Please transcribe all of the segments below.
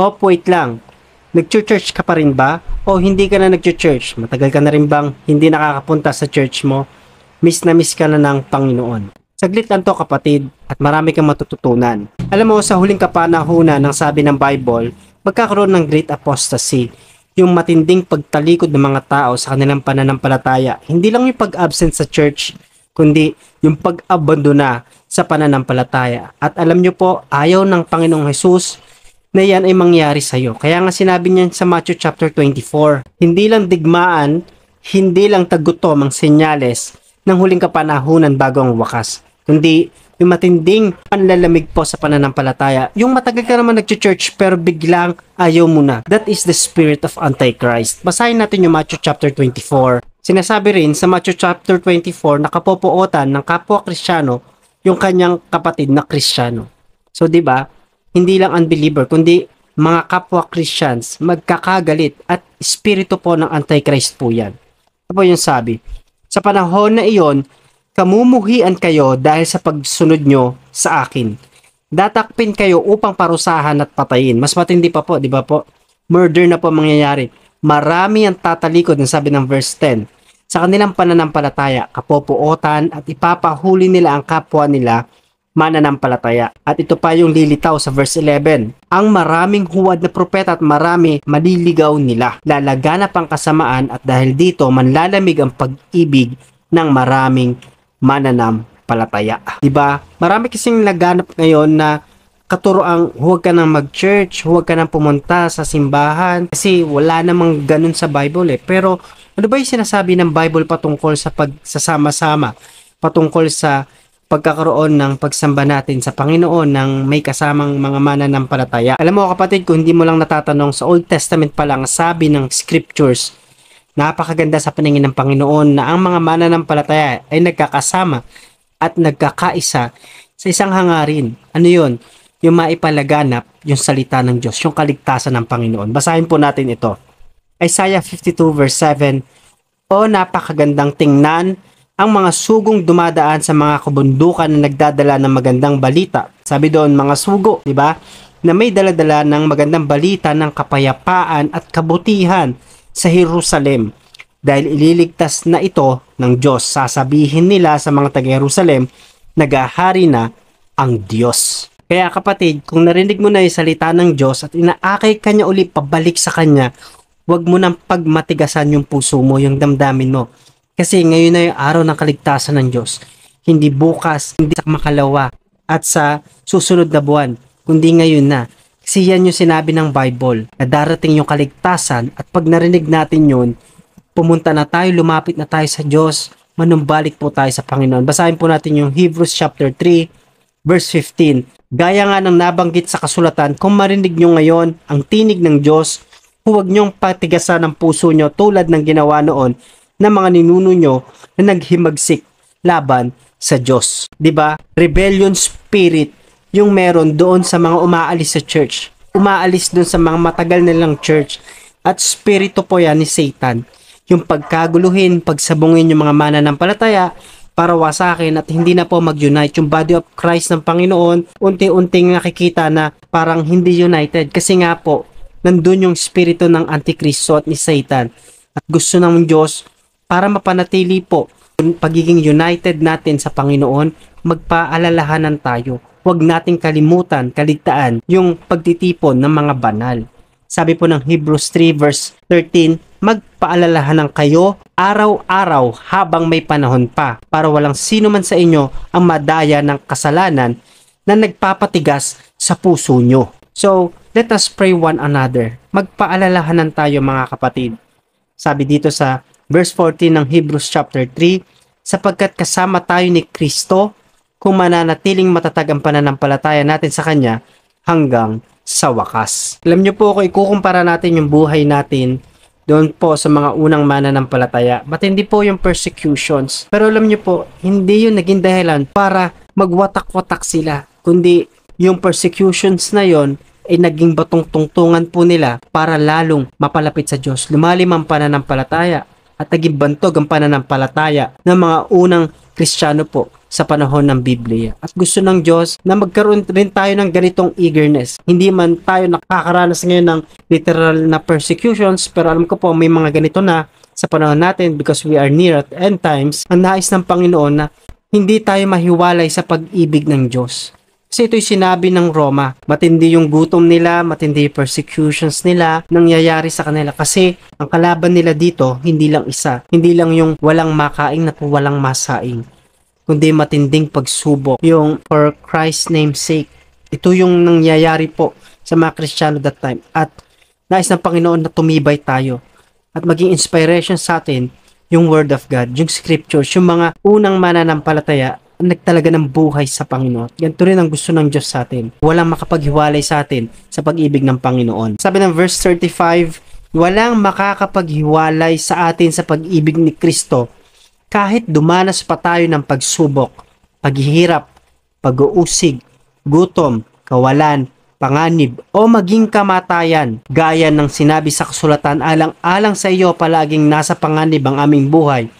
O wait lang, nag-church ka pa rin ba? O hindi ka na nag-church? Matagal ka na rin bang hindi nakakapunta sa church mo? Miss na miss ka na ng Panginoon. Saglit lang to kapatid at marami kang matututunan. Alam mo, sa huling kapanahunan ng sabi ng Bible, magkakaroon ng great apostasy. Yung matinding pagtalikod ng mga tao sa kanilang pananampalataya. Hindi lang yung pag-absent sa church, kundi yung pag-abandona sa pananampalataya. At alam nyo po, ayaw ng Panginoong Jesus na yan ay mangyari sa iyo. Kaya nga sinabi niya sa Matthew chapter 24, hindi lang digmaan, hindi lang tagutom ang senyales ng huling kapanahunan bago ang wakas, kundi yung matinding panlalamig po sa pananampalataya. Yung matagal ka naman nag-church pero biglang ayaw mo na. That is the spirit of Antichrist. Basahin natin yung Matthew chapter 24. Sinasabi rin sa Matthew chapter 24 na kapopootan ng kapwa Kristiyano yung kanyang kapatid na Kristiyano. So 'di ba? Hindi lang unbeliever kundi mga kapwa Christians magkakagalit at espiritu po ng Antichrist po yan. Ito po yung sabi. Sa panahon na iyon, kamumuhian kayo dahil sa pagsunod nyo sa akin. Datakpin kayo upang parusahan at patayin. Mas matindi pa po, di ba po? Murder na po mangyayari. Marami ang tatalikod, ng sabi ng verse 10. Sa kanilang pananampalataya, kapopuotan at ipapahuli nila ang kapwa nila mananampalataya. At ito pa yung lilitaw sa verse 11. Ang maraming huwad na propeta at marami maliligaw nila. Lalaganap ang kasamaan at dahil dito manlalamig ang pag-ibig ng maraming mananampalataya. Diba? Marami kasing laganap ngayon na katuroang huwag ka nang mag-church, huwag ka nang pumunta sa simbahan kasi wala namang ganun sa Bible eh. Pero ano ba yung sinasabi ng Bible patungkol sa pagsasama-sama? Patungkol sa pagkakaroon ng pagsamba natin sa Panginoon ng may kasamang mga mananampalataya. Alam mo kapatid, kung hindi mo lang natatanong, sa Old Testament pa lang sabi ng scriptures, napakaganda sa paningin ng Panginoon na ang mga mananampalataya ay nagkakasama at nagkakaisa sa isang hangarin. Ano yun? Yung maipalaganap yung salita ng Diyos, yung kaligtasan ng Panginoon. Basahin po natin ito. Isaiah 52 verse 7. O napakagandang tingnan ang mga sugong dumadaan sa mga kabundukan na nagdadala ng magandang balita. Sabi doon, mga sugo, di ba? Na may daladala ng magandang balita ng kapayapaan at kabutihan sa Jerusalem. Dahil ililigtas na ito ng Diyos, sasabihin nila sa mga taga-Jerusalem, nagahari na ang Diyos. Kaya kapatid, kung narinig mo na yung salita ng Diyos at inaakay ka niya uli pabalik sa Kanya, huwag mo nang pagmatigasan yung puso mo, yung damdamin mo. Kasi ngayon na yung araw ng kaligtasan ng Diyos. Hindi bukas, hindi sa makalawa, at sa susunod na buwan, kundi ngayon na. Kasi yan yung sinabi ng Bible, na darating yung kaligtasan at pag narinig natin yun, pumunta na tayo, lumapit na tayo sa Diyos, manumbalik po tayo sa Panginoon. Basahin po natin yung Hebrews chapter 3, verse 15. Gaya nga ng nabanggit sa kasulatan, kung marinig nyo ngayon ang tinig ng Diyos, huwag nyong patigasan ang puso nyo tulad ng ginawa noon ng mga ninuno nyo na naghimagsik laban sa Diyos. 'Di ba? Rebellion spirit yung meron doon sa mga umaalis sa church. Umaalis doon sa mga matagal nilang church. At spirito po yan ni Satan. Yung pagkaguluhin, pagsabungin yung mga mananampalataya para wasakin at hindi na po mag-unite. Yung body of Christ ng Panginoon, unti-unting nakikita na parang hindi united. Kasi nga po, nandun yung spirito ng Antikristo at ni Satan. At gusto ng Diyos, para mapanatili po yung pagiging united natin sa Panginoon, magpaalalahanan tayo. Huwag nating kalimutan, kaligtaan yung pagtitipon ng mga banal. Sabi po ng Hebrews 3 verse 13, magpaalalahanan kayo araw-araw habang may panahon pa para walang sino man sa inyo ang madaya ng kasalanan na nagpapatigas sa puso nyo. So, let us pray one another. Magpaalalahanan tayo mga kapatid. Sabi dito sa verse 14 ng Hebrews chapter 3, sapagkat kasama tayo ni Kristo kung mananatiling matatag ang pananampalataya natin sa Kanya hanggang sa wakas. Alam niyo po, kung ikukumpara natin yung buhay natin doon po sa mga unang mananampalataya, matindi po yung persecutions. Pero alam niyo po, hindi yun naging dahilan para magwatak-watak sila, kundi yung persecutions na yon ay naging batong tungtungan po nila para lalong mapalapit sa Diyos. Lumalim ang pananampalataya at naging bantog ang pananampalataya ng mga unang Kristiyano po sa panahon ng Biblia. At gusto ng Diyos na magkaroon rin tayo ng ganitong eagerness. Hindi man tayo nakakaranas ngayon ng literal na persecutions, pero alam ko po may mga ganito na sa panahon natin because we are near at end times. Ang nais ng Panginoon na hindi tayo mahiwalay sa pag-ibig ng Diyos. Kasi ito'y sinabi ng Roma, matindi yung gutom nila, matindi yung persecutions nila, nangyayari sa kanila. Kasi ang kalaban nila dito, hindi lang isa. Hindi lang yung walang makain at walang masaing, kundi matinding pagsubok. Yung for Christ's name's sake. Ito yung nangyayari po sa mga Kristiyano that time. At nais ng Panginoon na tumibay tayo at maging inspiration sa atin yung Word of God, yung Scriptures, yung mga unang mananampalataya nagtalaga ng buhay sa Panginoon. Ganito rin ang gusto ng Diyos sa atin. Walang makapaghiwalay sa atin sa pag-ibig ng Panginoon. Sabi ng verse 35, walang makakapaghiwalay sa atin sa pag-ibig ni Kristo kahit dumanas pa tayo ng pagsubok, paghihirap, pag-uusig, gutom, kawalan, panganib, o maging kamatayan. Gaya ng sinabi sa kasulatan, alang-alang sa iyo palaging nasa panganib ang aming buhay,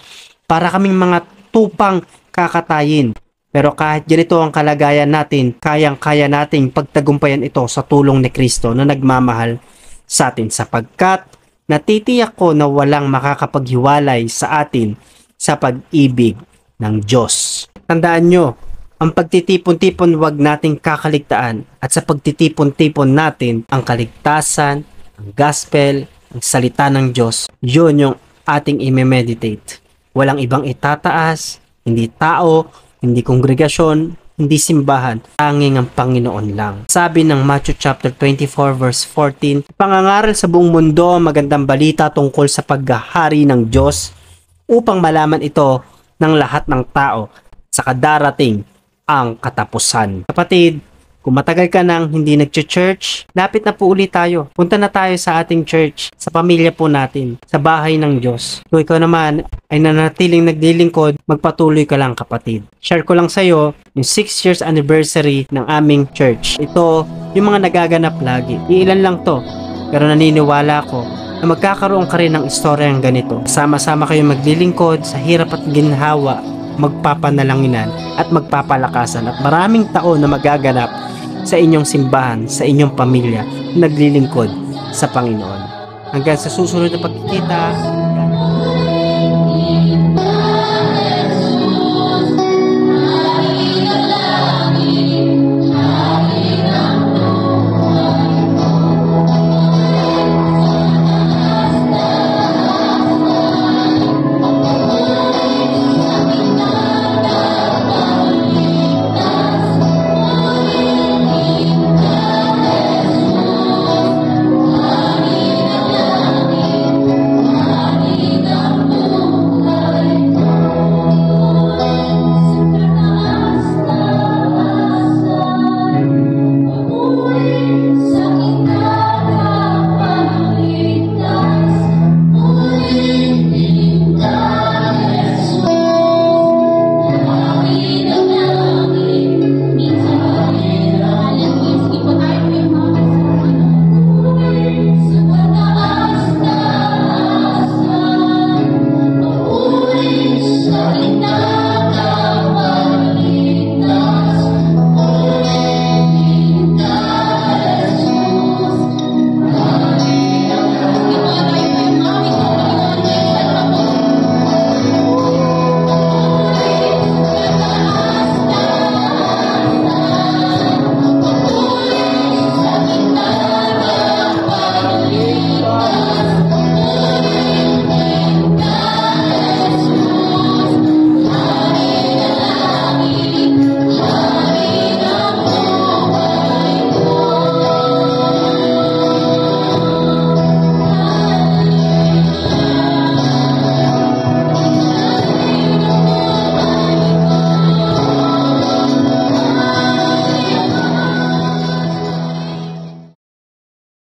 para kaming mga tupang kakatayin. Pero kahit ganito ang kalagayan natin, kayang-kaya nating pagtagumpayan ito sa tulong ni Kristo na nagmamahal sa atin, sapagkat natitiyak ko na walang makakapaghiwalay sa atin sa pag-ibig ng Diyos. Tandaan nyo, ang pagtitipon-tipon wag nating kakaligtaan, at sa pagtitipon-tipon natin ang kaligtasan, ang gospel, ang salita ng Diyos, yun yung ating i-meditate. Walang ibang itataas, hindi tao, hindi kongregasyon, hindi simbahan, tanging ang Panginoon lang. Sabi ng Matthew chapter 24 verse 14, pangangaral sa buong mundo ang magandang balita tungkol sa paghahari ng Diyos upang malaman ito ng lahat ng tao sa kadarating ang katapusan. Kapatid, kung matagal ka nang hindi nag-church, lapit na po ulit tayo. Punta na tayo sa ating church, sa pamilya po natin, sa bahay ng Diyos. Kung ikaw naman ay nanatiling naglilingkod, magpatuloy ka lang kapatid. Share ko lang sa'yo yung 6 years anniversary ng aming church. Ito yung mga nagaganap lagi. Iilan lang to, pero naniniwala ko na magkakaroon ka rin ng istoryang ganito. Sama-sama kayo maglilingkod sa hirap at ginhawa, magpapanalanginan at magpapalakasan, at maraming taon na magaganap sa inyong simbahan, sa inyong pamilya, naglilingkod sa Panginoon. Hanggang sa susunod na pagkikita,